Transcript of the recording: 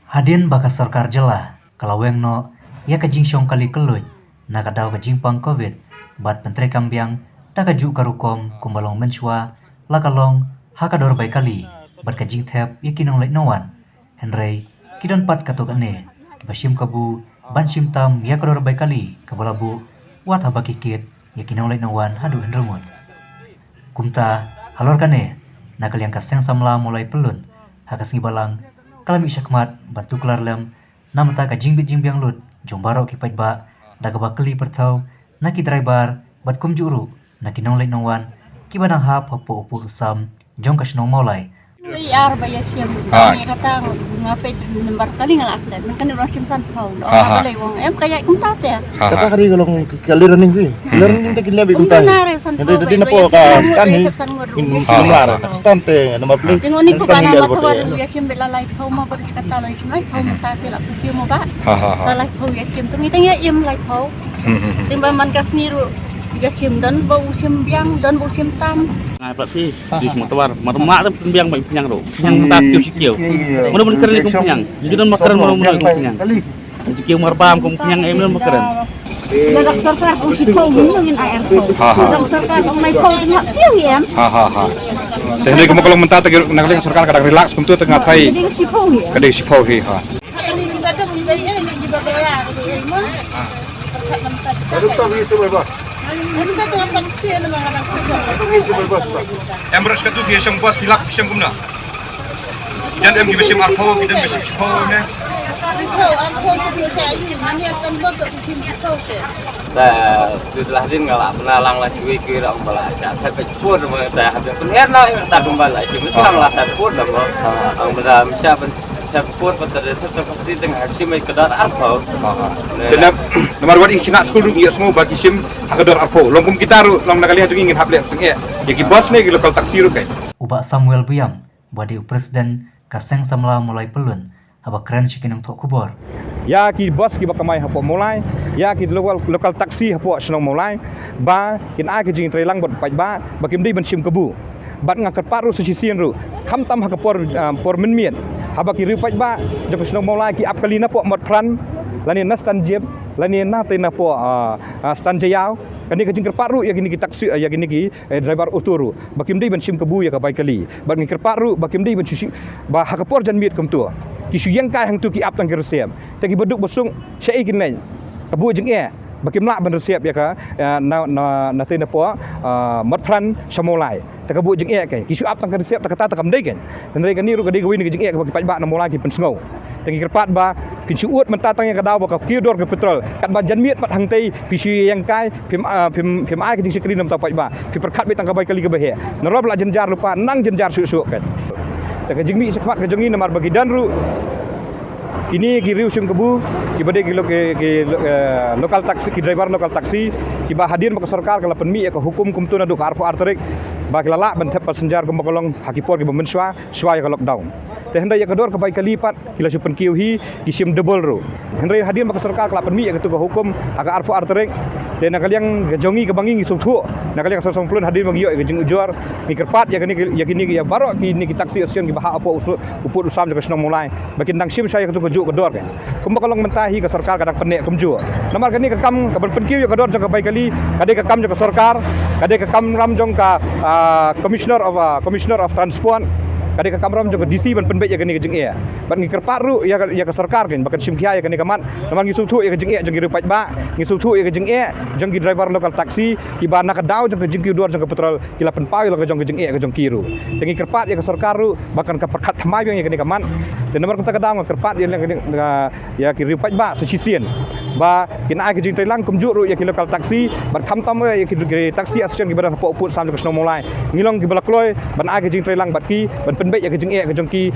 Hadin baka sarkar jela kalau weng no ya kajing syong kali keluj na kadaw kajing pang covid bat pentre kambiang ta kaju karukom kumbalong menchua lakalong hakador bai kali bat kajing thep ya kinong lek nowan henrei kidon pat katok ane bashim kabu ban shim tam ya kador bai kali kabalabu wat habakikit ya kinong lek nowan hadu henrumut kumta halor kane nakal yang kaseng samla mulai pelun hakas ngibalang kalami syakmat bantu kelar lem namata ka jingbit jimbiang lut jombaro ki paitba daga bakli pertau naki driver bat kum juru naki nong lek nongwan ki badang hap hapo upu usam jong kasnong molai Yar bayar siam, kata ngapai nomor kali ngalak dan kan orang siam san pau, orang boleh wong, em kayak kumtat ya. Kata kali kalau learning sih, learning tak kila bikin tahu. Jadi napo kan ini similar, stante nomor plate. Tengok ni ko kana matawar ya siam bela live pau ma baris kata lai siam live pau mutat la putih mo ba. Live pau ya siam tu ngitang ya im live pau. Timbang man kasniru ya siam dan bau siam biang dan bau siam tam. Ngai pati di semua tawar, mak tu biang baik penyang tu, penyang tak kiu. Mana keren ni penyang, jadi dan makaran mana penyang. Kiu marbam penyang mana makaran. Dak sarkar ko si pau ngin air pau. Dak sarkar ko mai pau tengok siu ya. Jadi kamu kalau mentah tak nak lagi sarkar kadang relax, kamu tu tengah try. Kadang si pau he. Ini kita dah ni bayi ni kita bela ilmu. Ada tak bisa berapa? Ini kita tu apa sih nama anak sesuatu. Bisa berapa? Em beras katu dia syang bos pilak syang kumna. Jangan em gibesim arpo, kita gibesim sipo ne. Siapa aku tu saya ini mana akan buat tu siapa sih. Dah sudah din ngalak menalang lah duit kira umbala asyik tapi pun dah habis pengen nak tak umbala sih mesti lah tak pun dah umbala siapa pun pada tetap pasti dengan sih mai kedar arpo. Dan nomor wadi kena school dia semua bagi sim hakador arpo. Longkum kita ru long nakali hatu ingin haple tengye. Ya ki bos ne ki lokal taksi ru kai. Ubak Samuel Biam badi presiden kaseng samla mulai pelun aba keren sikinong tok kubor ya ki bos ki bakamai hapo mulai ya ki lokal taksi hapo senong mulai ba kin a ki jing trelang bot pai ba bakim di bensim kebu bat ngakat paru sesisian ru kham tam hakapor por minmiet haba ki ru pai ba jok senong mulai ki ap kalina po mot pran lani nastan jeb lani na te na po stan jayau kani ka jing paru ya gini ki taksi ya gini ki driver uturu bakim di bensim kebu ya ka bai kali bat ngikir paru bakim di bensim ba hakapor jan miet kem tu kisu yang kai hang tu ki ap tang kersiam tagi beduk besung syai kinai kebu jeng e bakim lak ben resiap ya ka na te na po mat pran samolai ta kebu jeng e kai kisu ap tang kersiap ta kata ta kam dei kan ndai kan ni ru ka dei gawin ki jeng e ka pai ba na molai ki pen sngau tagi kerpat ba kisu ut mentatang yang kadaw ba ka kiudor ke petrol kat ba jan miet pat hang tei kisu yang kai pim ai ki jeng sekri nam ta pai ba pi perkat be tang ka bai kali ke behe narob la jenjar lupa nang jenjar su kan tak jengmi sekmat ke jengi namar bagi dan ru ini ki riu sim kebu ki bade ki lokal taksi ki driver lokal taksi ki ba hadir ba sarkar kala penmi ka hukum kum tu na du arpo arterik ba ki lala ben thep senjar kum kolong hakipor ki bemenswa swai ka lockdown teh hendak ya kedor ke baik kalipat kila supen kiu hi ki sim double ru hendak hadir ba sarkar kala penmi ka tu ka hukum aka arpo arterik dan nak kalian jongi ke bangi ngisuk tu nak kalian sosong pulun hadir bagi yo ke jeng ujor ni kerpat ya kini ya baru kini ki taksi action ki bah apa uput usam ke senong mulai bagi tang sim saya ke tu kejuk kedor kan kumba kalong mentahi ke sarkar kadang penek kemju namar kini ke kam ke penkiu ya kedor jong ke baik kali kade ke kam jong ke sarkar kade ke kam ram jong ka commissioner of transport kade ka kamram jong DC ban penbet ya kini ke jeng e ban ngi kerpat ru ya ke sarkar kan bakan sim kia ya kini kamat naman ngi sutu ya ke jeng e jong ri pai ba ngi sutu ya ke jeng e jong ki driver lokal taksi ki ba nak daw jong ke jeng ki duar jong ke petrol ki lapen pau ke jong ke jeng e ke jong kiru ngi kerpat ya ke sarkar ru bakan ka perkat thamai ya kini kamat dan nomor kita kadang kerpat ya ki ri pai ba sesisian ba kin ai ke jing trelang kumjuk ru ya ki lokal taksi ban kham tam ya ki taksi action ki badan po put sam ke snong mulai ngilong ki balakloi ban ai ke jing trelang bat ki ban penbet ya ke jeng e ke jong ki